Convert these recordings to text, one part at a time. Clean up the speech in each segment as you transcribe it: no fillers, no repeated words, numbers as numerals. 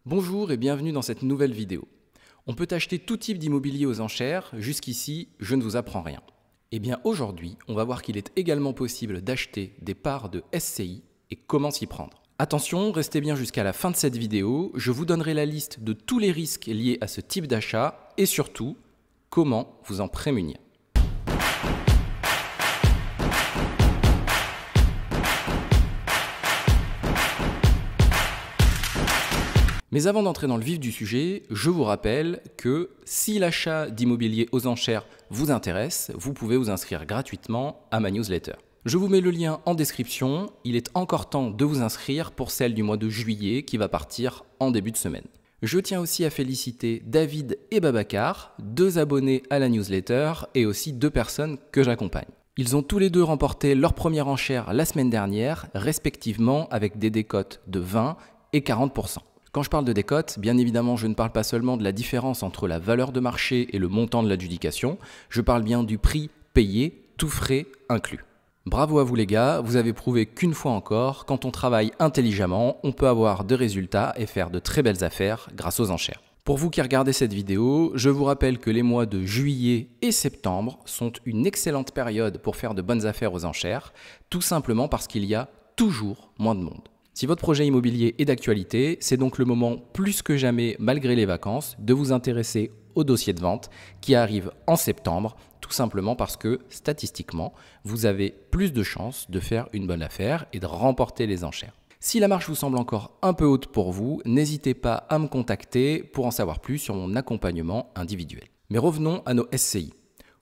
Bonjour et bienvenue dans cette nouvelle vidéo. On peut acheter tout type d'immobilier aux enchères, jusqu'ici je ne vous apprends rien. Eh bien aujourd'hui, on va voir qu'il est également possible d'acheter des parts de SCI et comment s'y prendre. Attention, restez bien jusqu'à la fin de cette vidéo, je vous donnerai la liste de tous les risques liés à ce type d'achat et surtout, comment vous en prémunir. Mais avant d'entrer dans le vif du sujet, je vous rappelle que si l'achat d'immobilier aux enchères vous intéresse, vous pouvez vous inscrire gratuitement à ma newsletter. Je vous mets le lien en description, il est encore temps de vous inscrire pour celle du mois de juillet qui va partir en début de semaine. Je tiens aussi à féliciter David et Babacar, 2 abonnés à la newsletter et aussi 2 personnes que j'accompagne. Ils ont tous les deux remporté leur première enchère la semaine dernière, respectivement avec des décotes de 20 et 40%. Quand je parle de décote, bien évidemment, je ne parle pas seulement de la différence entre la valeur de marché et le montant de l'adjudication, je parle bien du prix payé, tout frais inclus. Bravo à vous les gars, vous avez prouvé qu'une fois encore, quand on travaille intelligemment, on peut avoir de résultats et faire de très belles affaires grâce aux enchères. Pour vous qui regardez cette vidéo, je vous rappelle que les mois de juillet et septembre sont une excellente période pour faire de bonnes affaires aux enchères, tout simplement parce qu'il y a toujours moins de monde. Si votre projet immobilier est d'actualité, c'est donc le moment plus que jamais, malgré les vacances, de vous intéresser au dossier de vente qui arrive en septembre, tout simplement parce que, statistiquement, vous avez plus de chances de faire une bonne affaire et de remporter les enchères. Si la marche vous semble encore un peu haute pour vous, n'hésitez pas à me contacter pour en savoir plus sur mon accompagnement individuel. Mais revenons à nos SCI.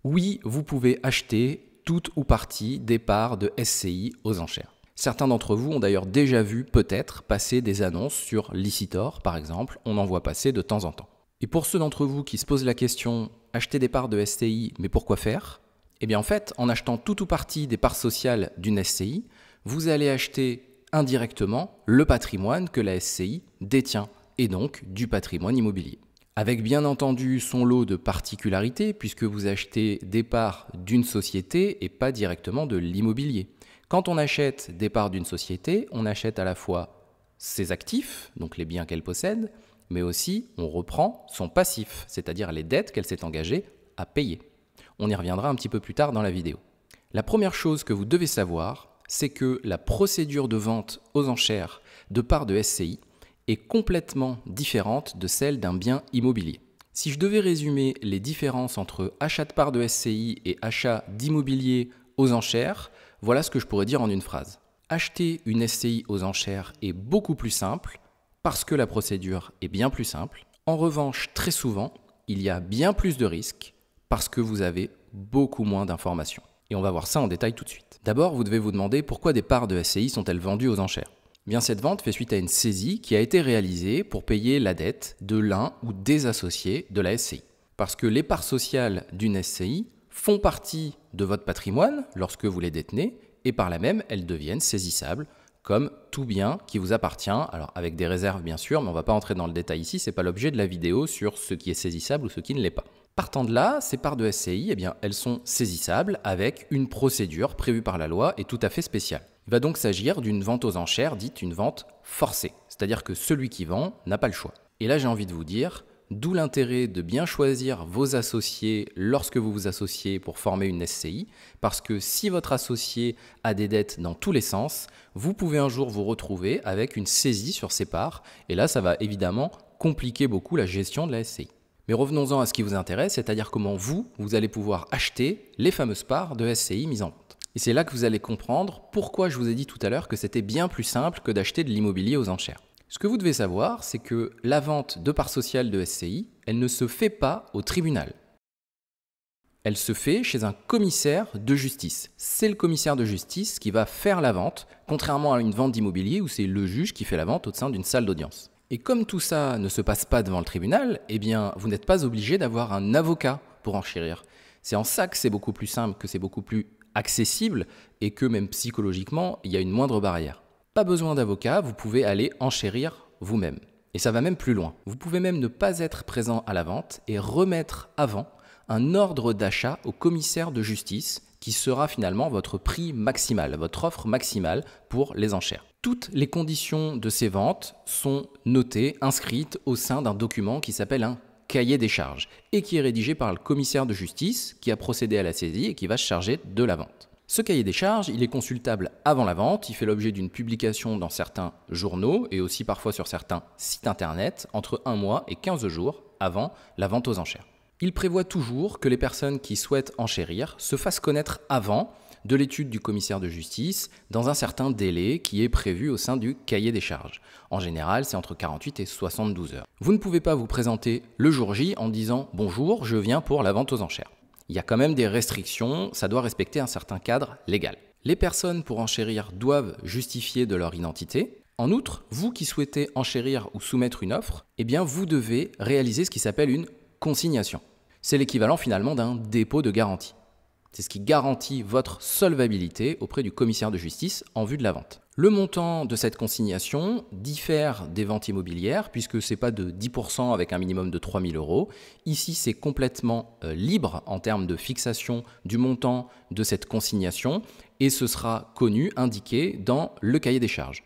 Oui, vous pouvez acheter toute ou partie des parts de SCI aux enchères. Certains d'entre vous ont d'ailleurs déjà vu peut-être passer des annonces sur Licitor par exemple, on en voit passer de temps en temps. Et pour ceux d'entre vous qui se posent la question, acheter des parts de SCI, mais pourquoi faire? Eh bien en fait, en achetant tout ou partie des parts sociales d'une SCI, vous allez acheter indirectement le patrimoine que la SCI détient, et donc du patrimoine immobilier. Avec bien entendu son lot de particularités, puisque vous achetez des parts d'une société et pas directement de l'immobilier. Quand on achète des parts d'une société, on achète à la fois ses actifs, donc les biens qu'elle possède, mais aussi on reprend son passif, c'est-à-dire les dettes qu'elle s'est engagée à payer. On y reviendra un petit peu plus tard dans la vidéo. La première chose que vous devez savoir, c'est que la procédure de vente aux enchères de parts de SCI est complètement différente de celle d'un bien immobilier. Si je devais résumer les différences entre achat de parts de SCI et achat d'immobilier aux enchères, voilà ce que je pourrais dire en une phrase. Acheter une SCI aux enchères est beaucoup plus simple parce que la procédure est bien plus simple. En revanche, très souvent, il y a bien plus de risques parce que vous avez beaucoup moins d'informations. Et on va voir ça en détail tout de suite. D'abord, vous devez vous demander pourquoi des parts de SCI sont-elles vendues aux enchères. Bien, cette vente fait suite à une saisie qui a été réalisée pour payer la dette de l'un ou des associés de la SCI. Parce que les parts sociales d'une SCI font partie de votre patrimoine lorsque vous les détenez et par là même, elles deviennent saisissables comme tout bien qui vous appartient, alors avec des réserves bien sûr, mais on ne va pas entrer dans le détail ici, ce n'est pas l'objet de la vidéo sur ce qui est saisissable ou ce qui ne l'est pas. Partant de là, ces parts de SCI, eh bien, elles sont saisissables avec une procédure prévue par la loi et tout à fait spéciale. Il va donc s'agir d'une vente aux enchères, dite une vente forcée, c'est-à-dire que celui qui vend n'a pas le choix. Et là, j'ai envie de vous dire, d'où l'intérêt de bien choisir vos associés lorsque vous vous associez pour former une SCI, parce que si votre associé a des dettes dans tous les sens, vous pouvez un jour vous retrouver avec une saisie sur ses parts, et là ça va évidemment compliquer beaucoup la gestion de la SCI. Mais revenons-en à ce qui vous intéresse, c'est-à-dire comment vous allez pouvoir acheter les fameuses parts de SCI mises en vente. Et c'est là que vous allez comprendre pourquoi je vous ai dit tout à l'heure que c'était bien plus simple que d'acheter de l'immobilier aux enchères. Ce que vous devez savoir, c'est que la vente de parts sociales de SCI, elle ne se fait pas au tribunal. Elle se fait chez un commissaire de justice. C'est le commissaire de justice qui va faire la vente, contrairement à une vente d'immobilier où c'est le juge qui fait la vente au sein d'une salle d'audience. Et comme tout ça ne se passe pas devant le tribunal, eh bien, vous n'êtes pas obligé d'avoir un avocat pour enchérir. C'est en ça que c'est beaucoup plus simple, que c'est beaucoup plus accessible et que même psychologiquement, il y a une moindre barrière. Pas besoin d'avocat, vous pouvez aller enchérir vous-même. Et ça va même plus loin. Vous pouvez même ne pas être présent à la vente et remettre avant un ordre d'achat au commissaire de justice qui sera finalement votre prix maximal, votre offre maximale pour les enchères. Toutes les conditions de ces ventes sont notées, inscrites au sein d'un document qui s'appelle un cahier des charges et qui est rédigé par le commissaire de justice qui a procédé à la saisie et qui va se charger de la vente. Ce cahier des charges, il est consultable avant la vente, il fait l'objet d'une publication dans certains journaux et aussi parfois sur certains sites internet entre 1 mois et 15 jours avant la vente aux enchères. Il prévoit toujours que les personnes qui souhaitent enchérir se fassent connaître avant de l'étude du commissaire de justice dans un certain délai qui est prévu au sein du cahier des charges. En général, c'est entre 48 et 72 heures. Vous ne pouvez pas vous présenter le jour J en disant « Bonjour, je viens pour la vente aux enchères ». Il y a quand même des restrictions, ça doit respecter un certain cadre légal. Les personnes pour enchérir doivent justifier de leur identité. En outre, vous qui souhaitez enchérir ou soumettre une offre, eh bien vous devez réaliser ce qui s'appelle une consignation. C'est l'équivalent finalement d'un dépôt de garantie. C'est ce qui garantit votre solvabilité auprès du commissaire de justice en vue de la vente. Le montant de cette consignation diffère des ventes immobilières puisque ce n'est pas de 10% avec un minimum de 3 000 €. Ici, c'est complètement libre en termes de fixation du montant de cette consignation et ce sera connu, indiqué dans le cahier des charges.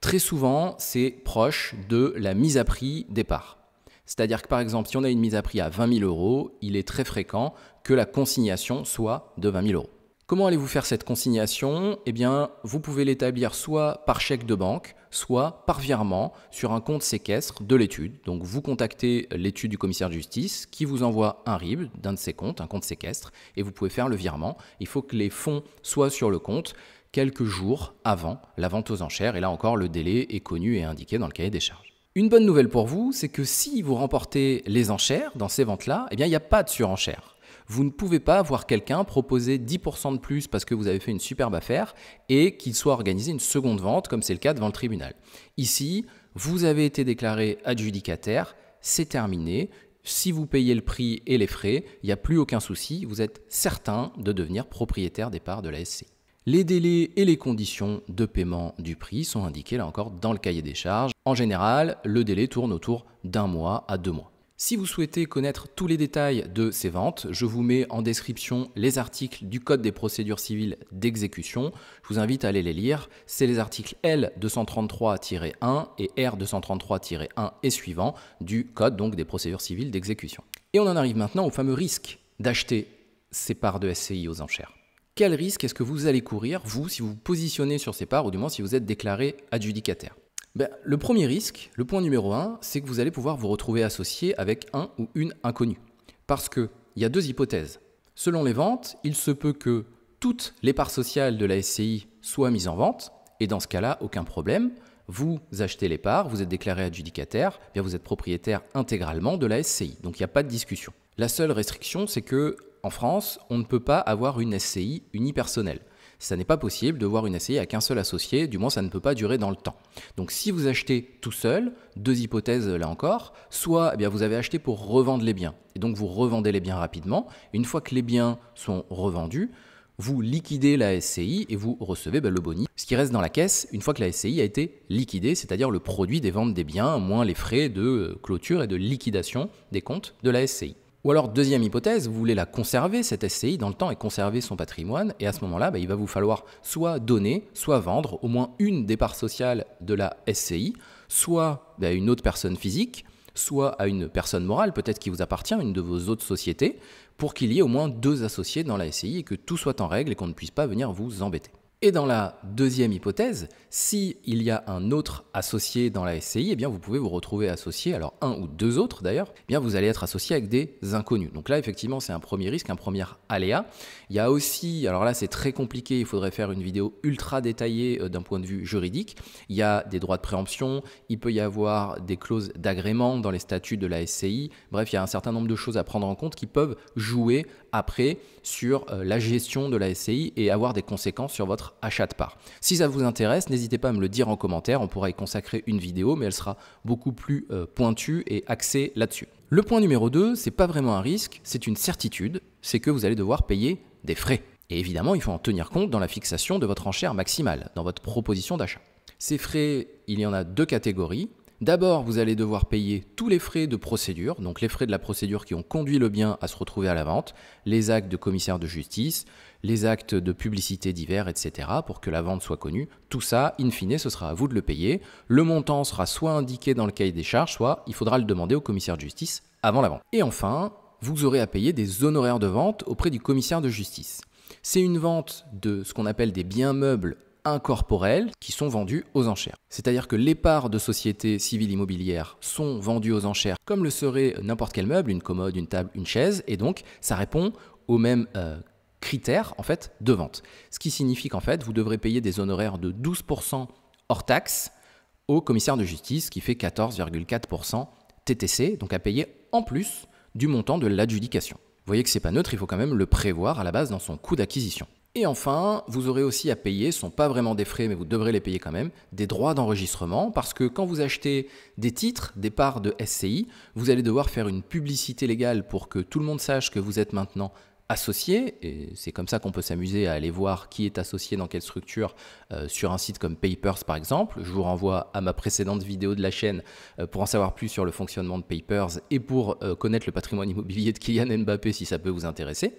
Très souvent, c'est proche de la mise à prix des parts. C'est-à-dire que par exemple, si on a une mise à prix à 20 000 €, il est très fréquent que la consignation soit de 20 000 €. Comment allez-vous faire cette consignation? Eh bien, vous pouvez l'établir soit par chèque de banque, soit par virement sur un compte séquestre de l'étude. Donc vous contactez l'étude du commissaire de justice qui vous envoie un RIB d'un de ses comptes, un compte séquestre, et vous pouvez faire le virement. Il faut que les fonds soient sur le compte quelques jours avant la vente aux enchères. Et là encore, le délai est connu et indiqué dans le cahier des charges. Une bonne nouvelle pour vous, c'est que si vous remportez les enchères dans ces ventes-là, eh bien, il n'y a pas de surenchère. Vous ne pouvez pas voir quelqu'un proposer 10% de plus parce que vous avez fait une superbe affaire et qu'il soit organisé une seconde vente comme c'est le cas devant le tribunal. Ici, vous avez été déclaré adjudicataire, c'est terminé. Si vous payez le prix et les frais, il n'y a plus aucun souci, vous êtes certain de devenir propriétaire des parts de la SCI. Les délais et les conditions de paiement du prix sont indiqués là encore dans le cahier des charges. En général, le délai tourne autour d'1 mois à 2 mois. Si vous souhaitez connaître tous les détails de ces ventes, je vous mets en description les articles du Code des procédures civiles d'exécution. Je vous invite à aller les lire. C'est les articles L233-1 et R233-1 et suivants du Code donc des procédures civiles d'exécution. Et on en arrive maintenant au fameux risque d'acheter ces parts de SCI aux enchères. Quel risque est-ce que vous allez courir, vous, si vous vous positionnez sur ces parts, ou du moins si vous êtes déclaré adjudicataire? Le premier risque, le point numéro 1, c'est que vous allez pouvoir vous retrouver associé avec un ou une inconnue. Parce qu'il y a deux hypothèses. Selon les ventes, il se peut que toutes les parts sociales de la SCI soient mises en vente, et dans ce cas-là, aucun problème. Vous achetez les parts, vous êtes déclaré adjudicataire, bien vous êtes propriétaire intégralement de la SCI, donc il n'y a pas de discussion. La seule restriction, c'est que en France, on ne peut pas avoir une SCI unipersonnelle. Ça n'est pas possible de voir une SCI avec un seul associé, du moins ça ne peut pas durer dans le temps. Donc si vous achetez tout seul, deux hypothèses là encore, soit eh bien, vous avez acheté pour revendre les biens, et donc vous revendez les biens rapidement. Une fois que les biens sont revendus, vous liquidez la SCI et vous recevez le boni. Ce qui reste dans la caisse une fois que la SCI a été liquidée, c'est-à-dire le produit des ventes des biens, moins les frais de clôture et de liquidation des comptes de la SCI. Ou alors, deuxième hypothèse, vous voulez la conserver, cette SCI, dans le temps et conserver son patrimoine. Et à ce moment-là, il va vous falloir soit donner, soit vendre au moins une des parts sociales de la SCI, soit à une autre personne physique, soit à une personne morale, peut-être qui vous appartient, une de vos autres sociétés, pour qu'il y ait au moins deux associés dans la SCI et que tout soit en règle et qu'on ne puisse pas venir vous embêter. Et dans la deuxième hypothèse, s'il y a un autre associé dans la SCI, eh bien vous pouvez vous retrouver associé, alors un ou deux autres d'ailleurs, eh bien vous allez être associé avec des inconnus. Donc là, effectivement, c'est un premier risque, un premier aléa. Il y a aussi, alors là c'est très compliqué, il faudrait faire une vidéo ultra détaillée d'un point de vue juridique. Il y a des droits de préemption, il peut y avoir des clauses d'agrément dans les statuts de la SCI. Bref, il y a un certain nombre de choses à prendre en compte qui peuvent jouer après sur la gestion de la SCI et avoir des conséquences sur votre achat de parts. Si ça vous intéresse, n'hésitez pas à me le dire en commentaire, on pourra y consacrer une vidéo, mais elle sera beaucoup plus pointue et axée là-dessus. Le point numéro 2, c'est pas vraiment un risque, c'est une certitude, c'est que vous allez devoir payer des frais. Et évidemment, il faut en tenir compte dans la fixation de votre enchère maximale, dans votre proposition d'achat. Ces frais, il y en a deux catégories. D'abord, vous allez devoir payer tous les frais de procédure, donc les frais de la procédure qui ont conduit le bien à se retrouver à la vente, les actes de commissaire de justice, les actes de publicité divers, etc. pour que la vente soit connue. Tout ça, in fine, ce sera à vous de le payer. Le montant sera soit indiqué dans le cahier des charges, soit il faudra le demander au commissaire de justice avant la vente. Et enfin, vous aurez à payer des honoraires de vente auprès du commissaire de justice. C'est une vente de ce qu'on appelle des biens meubles incorporels qui sont vendus aux enchères. C'est-à-dire que les parts de sociétés civiles immobilières sont vendues aux enchères comme le serait n'importe quel meuble, une commode, une table, une chaise, et donc ça répond aux mêmes critères en fait, de vente. Ce qui signifie qu'en fait, vous devrez payer des honoraires de 12% hors taxe au commissaire de justice qui fait 14,4% TTC, donc à payer en plus du montant de l'adjudication. Vous voyez que c'est pas neutre, il faut quand même le prévoir à la base dans son coût d'acquisition. Et enfin, vous aurez aussi à payer, ce ne sont pas vraiment des frais, mais vous devrez les payer quand même, des droits d'enregistrement, parce que quand vous achetez des titres, des parts de SCI, vous allez devoir faire une publicité légale pour que tout le monde sache que vous êtes maintenant associé, et c'est comme ça qu'on peut s'amuser à aller voir qui est associé dans quelle structure sur un site comme Papers par exemple. Je vous renvoie à ma précédente vidéo de la chaîne pour en savoir plus sur le fonctionnement de Papers et pour connaître le patrimoine immobilier de Kylian Mbappé si ça peut vous intéresser.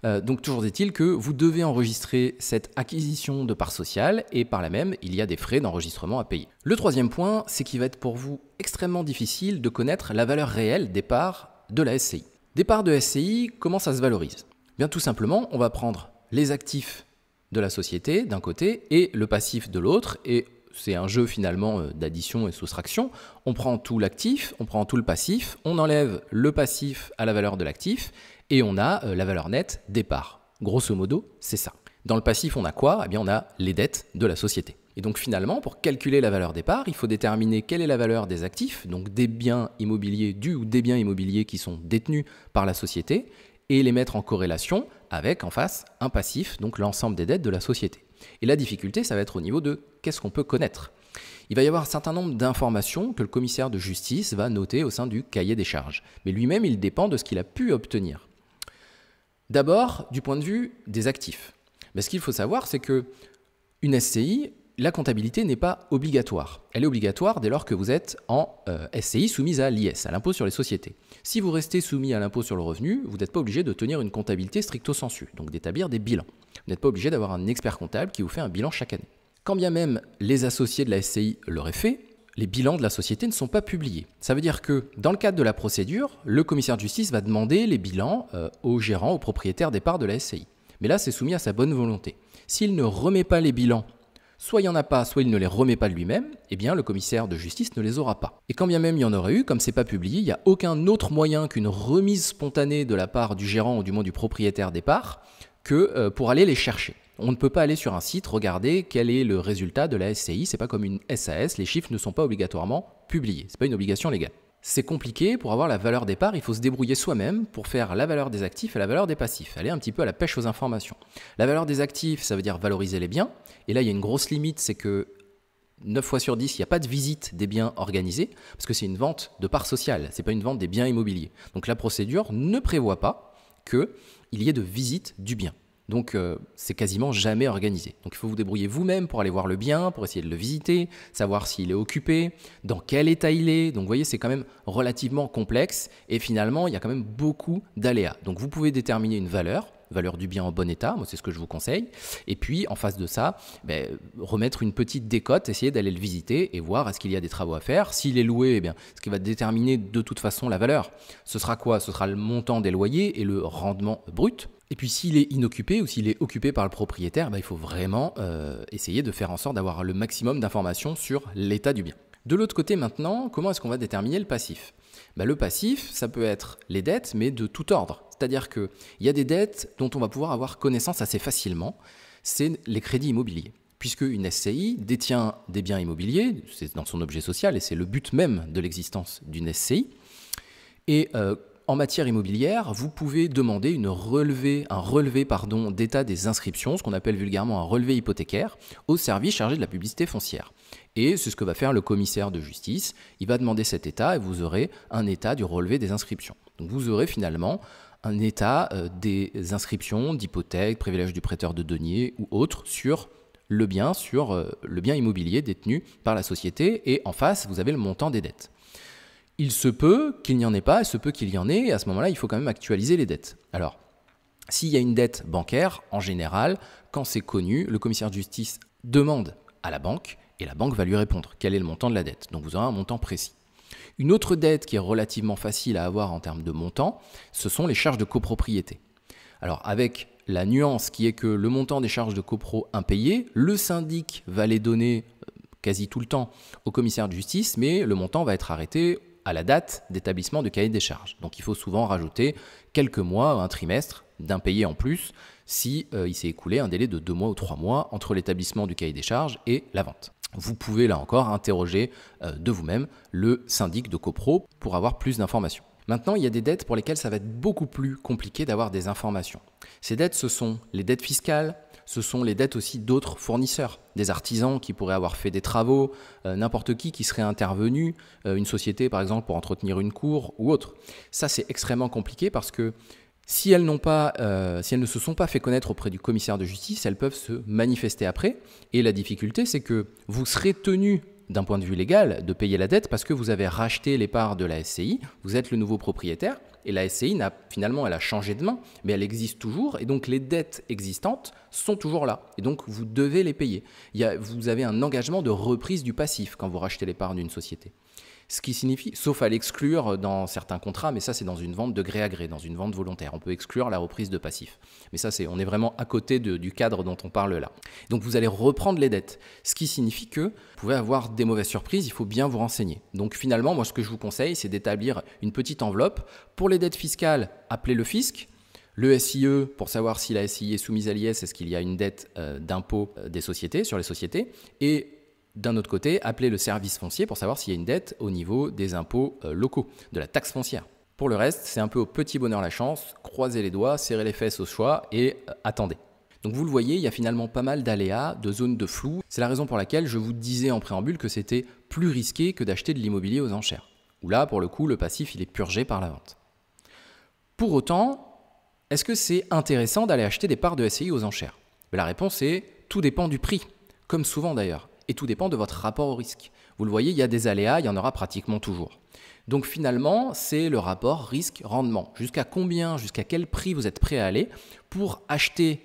Donc toujours est-il que vous devez enregistrer cette acquisition de parts sociales et par là même, il y a des frais d'enregistrement à payer. Le troisième point, c'est qu'il va être pour vous extrêmement difficile de connaître la valeur réelle des parts de la SCI. Des parts de SCI, comment ça se valorise ? Bien tout simplement, on va prendre les actifs de la société d'un côté et le passif de l'autre, et c'est un jeu finalement d'addition et soustraction. On prend tout l'actif, on prend tout le passif, on enlève le passif à la valeur de l'actif et on a la valeur nette des parts. Grosso modo, c'est ça. Dans le passif, on a quoi ? Eh bien, on a les dettes de la société. Et donc finalement, pour calculer la valeur des parts, il faut déterminer quelle est la valeur des actifs, donc des biens immobiliers dus ou des biens immobiliers qui sont détenus par la société, et les mettre en corrélation avec en face un passif, donc l'ensemble des dettes de la société. Et la difficulté, ça va être au niveau de qu'est-ce qu'on peut connaître. Il va y avoir un certain nombre d'informations que le commissaire de justice va noter au sein du cahier des charges. Mais lui-même, il dépend de ce qu'il a pu obtenir. D'abord, du point de vue des actifs. Mais ce qu'il faut savoir, c'est qu'une SCI, la comptabilité n'est pas obligatoire. Elle est obligatoire dès lors que vous êtes en SCI soumise à l'IS, à l'impôt sur les sociétés. Si vous restez soumis à l'impôt sur le revenu, vous n'êtes pas obligé de tenir une comptabilité stricto sensu, donc d'établir des bilans. Vous n'êtes pas obligé d'avoir un expert comptable qui vous fait un bilan chaque année. Quand bien même les associés de la SCI l'auraient fait, les bilans de la société ne sont pas publiés. Ça veut dire que dans le cadre de la procédure, le commissaire de justice va demander les bilans aux gérants, aux propriétaires des parts de la SCI. Mais là, c'est soumis à sa bonne volonté. S'il ne remet pas les bilans, soit il n'y en a pas, soit il ne les remet pas de lui-même, eh bien le commissaire de justice ne les aura pas. Et quand bien même il y en aurait eu, comme c'est pas publié, il n'y a aucun autre moyen qu'une remise spontanée de la part du gérant ou du moins du propriétaire des parts que pour aller les chercher. On ne peut pas aller sur un site regarder quel est le résultat de la SCI, c'est pas comme une SAS, les chiffres ne sont pas obligatoirement publiés, c'est pas une obligation légale. C'est compliqué, pour avoir la valeur des parts, il faut se débrouiller soi-même pour faire la valeur des actifs et la valeur des passifs, aller un petit peu à la pêche aux informations. La valeur des actifs, ça veut dire valoriser les biens, et là il y a une grosse limite, c'est que 9 fois sur 10, il n'y a pas de visite des biens organisés, parce que c'est une vente de parts sociales, c'est pas une vente des biens immobiliers. Donc la procédure ne prévoit pas qu'il y ait de visite du bien. Donc c'est quasiment jamais organisé. Donc il faut vous débrouiller vous-même pour aller voir le bien, pour essayer de le visiter, savoir s'il est occupé, dans quel état il est. Donc vous voyez, c'est quand même relativement complexe et finalement il y a quand même beaucoup d'aléas. Donc vous pouvez déterminer une valeur du bien en bon état, moi c'est ce que je vous conseille. Et puis en face de ça, remettre une petite décote, essayer d'aller le visiter et voir est-ce qu'il y a des travaux à faire. S'il est loué, eh bien, ce qui va déterminer de toute façon la valeur, ce sera quoi ? Ce sera le montant des loyers et le rendement brut. Et puis s'il est inoccupé ou s'il est occupé par le propriétaire, il faut vraiment essayer de faire en sorte d'avoir le maximum d'informations sur l'état du bien. De l'autre côté maintenant, comment est-ce qu'on va déterminer le passif ? Le passif, ça peut être les dettes, mais de tout ordre. C'est-à-dire qu'il y a des dettes dont on va pouvoir avoir connaissance assez facilement, c'est les crédits immobiliers. Puisque une SCI détient des biens immobiliers, c'est dans son objet social et c'est le but même de l'existence d'une SCI. Et en matière immobilière, vous pouvez demander un relevé d'état des inscriptions, ce qu'on appelle vulgairement un relevé hypothécaire, au service chargé de la publicité foncière. Et c'est ce que va faire le commissaire de justice. Il va demander cet état et vous aurez un état du relevé des inscriptions. Donc vous aurez finalement un état des inscriptions d'hypothèques, privilèges du prêteur de deniers ou autres sur le bien immobilier détenu par la société. Et en face, vous avez le montant des dettes. Il se peut qu'il n'y en ait pas, il se peut qu'il y en ait, et à ce moment-là, il faut quand même actualiser les dettes. Alors, S'il y a une dette bancaire, en général, quand c'est connu, le commissaire de justice demande à la banque et la banque va lui répondre quel est le montant de la dette. Donc vous aurez un montant précis. Une autre dette qui est relativement facile à avoir en termes de montant, ce sont les charges de copropriété. Alors avec la nuance qui est que le montant des charges de copro impayées, le syndic va les donner quasi tout le temps au commissaire de justice, mais le montant va être arrêté à la date d'établissement du cahier des charges. Donc il faut souvent rajouter quelques mois, un trimestre d'impayés en plus si il s'est écoulé un délai de 2 mois ou 3 mois entre l'établissement du cahier des charges et la vente. Vous pouvez là encore interroger de vous-même le syndic de copro pour avoir plus d'informations. Maintenant, il y a des dettes pour lesquelles ça va être beaucoup plus compliqué d'avoir des informations. Ces dettes, ce sont les dettes fiscales, ce sont les dettes aussi d'autres fournisseurs, des artisans qui pourraient avoir fait des travaux, n'importe qui serait intervenu, une société par exemple pour entretenir une cour ou autre. Ça, c'est extrêmement compliqué parce que si elles ne se sont pas fait connaître auprès du commissaire de justice, elles peuvent se manifester après. Et la difficulté, c'est que vous serez tenu, d'un point de vue légal, de payer la dette parce que vous avez racheté les parts de la SCI, vous êtes le nouveau propriétaire, et la SCI, finalement, elle a changé de main, mais elle existe toujours, et donc les dettes existantes sont toujours là, et donc vous devez les payer. Vous avez un engagement de reprise du passif quand vous rachetez les parts d'une société. Ce qui signifie, sauf à l'exclure dans certains contrats, mais ça c'est dans une vente de gré à gré, dans une vente volontaire. On peut exclure la reprise de passif. Mais ça, on est vraiment à côté du cadre dont on parle là. Donc vous allez reprendre les dettes, ce qui signifie que vous pouvez avoir des mauvaises surprises, il faut bien vous renseigner. Donc finalement, moi ce que je vous conseille, c'est d'établir une petite enveloppe. Pour les dettes fiscales, appelez le fisc. Le SIE, pour savoir si la SCI est soumise à l'IS, est-ce qu'il y a une dette d'impôt des sociétés, sur les sociétés. Et d'un autre côté, appelez le service foncier pour savoir s'il y a une dette au niveau des impôts locaux, de la taxe foncière. Pour le reste, c'est un peu au petit bonheur la chance, croisez les doigts, serrez les fesses au choix et attendez. Donc vous le voyez, il y a finalement pas mal d'aléas, de zones de flou. C'est la raison pour laquelle je vous disais en préambule que c'était plus risqué que d'acheter de l'immobilier aux enchères. Où là, pour le coup, le passif, il est purgé par la vente. Pour autant, est-ce que c'est intéressant d'aller acheter des parts de SCI aux enchères? La réponse est tout dépend du prix, comme souvent d'ailleurs. Et tout dépend de votre rapport au risque. Vous le voyez, il y a des aléas, il y en aura pratiquement toujours. Donc finalement, c'est le rapport risque-rendement. Jusqu'à quel prix vous êtes prêt à aller pour acheter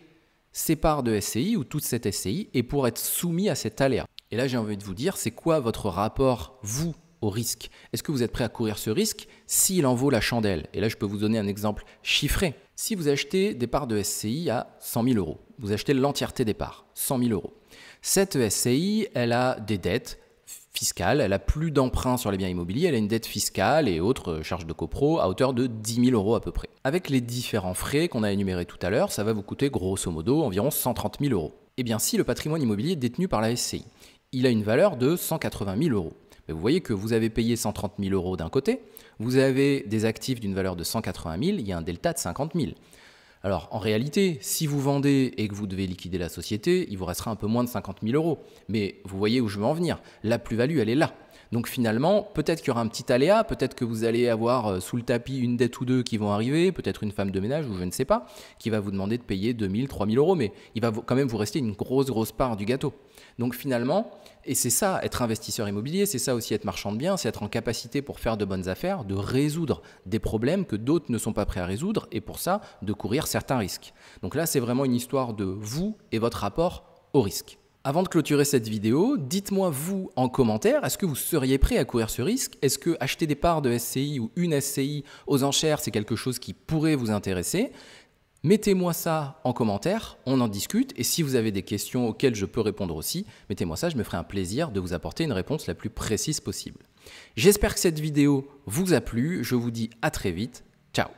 ces parts de SCI ou toute cette SCI et pour être soumis à cet aléa. Et là, j'ai envie de vous dire, c'est quoi votre rapport, vous, au risque? Est-ce que vous êtes prêt à courir ce risque s'il en vaut la chandelle? Et là, je peux vous donner un exemple chiffré. Si vous achetez des parts de SCI à 100 000 €, vous achetez l'entièreté des parts, 100 000 €. Cette SCI, elle a des dettes fiscales, elle a plus d'emprunts sur les biens immobiliers, elle a une dette fiscale et autres charges de copro à hauteur de 10 000 € à peu près. Avec les différents frais qu'on a énumérés tout à l'heure, ça va vous coûter grosso modo environ 130 000 €. Eh bien, si le patrimoine immobilier est détenu par la SCI, il a une valeur de 180 000 €. Mais vous voyez que vous avez payé 130 000 € d'un côté, vous avez des actifs d'une valeur de 180 000, il y a un delta de 50 000. Alors, en réalité, si vous vendez et que vous devez liquider la société, il vous restera un peu moins de 50 000 €. Mais vous voyez où je veux en venir. La plus-value, elle est là. Donc finalement, peut-être qu'il y aura un petit aléa, peut-être que vous allez avoir sous le tapis une dette ou deux qui vont arriver, peut-être une femme de ménage ou je ne sais pas, qui va vous demander de payer 2 000, 3 000 €, mais il va quand même vous rester une grosse part du gâteau. Donc finalement, et c'est ça, être investisseur immobilier, c'est ça aussi être marchand de biens, c'est être en capacité pour faire de bonnes affaires, de résoudre des problèmes que d'autres ne sont pas prêts à résoudre et pour ça, de courir certains risques. Donc là, c'est vraiment une histoire de vous et votre rapport au risque. Avant de clôturer cette vidéo, dites-moi vous en commentaire, est-ce que vous seriez prêt à courir ce risque? Est-ce que acheter des parts de SCI ou une SCI aux enchères, c'est quelque chose qui pourrait vous intéresser? Mettez-moi ça en commentaire, on en discute et si vous avez des questions auxquelles je peux répondre aussi, mettez-moi ça, je me ferai un plaisir de vous apporter une réponse la plus précise possible. J'espère que cette vidéo vous a plu, je vous dis à très vite, ciao!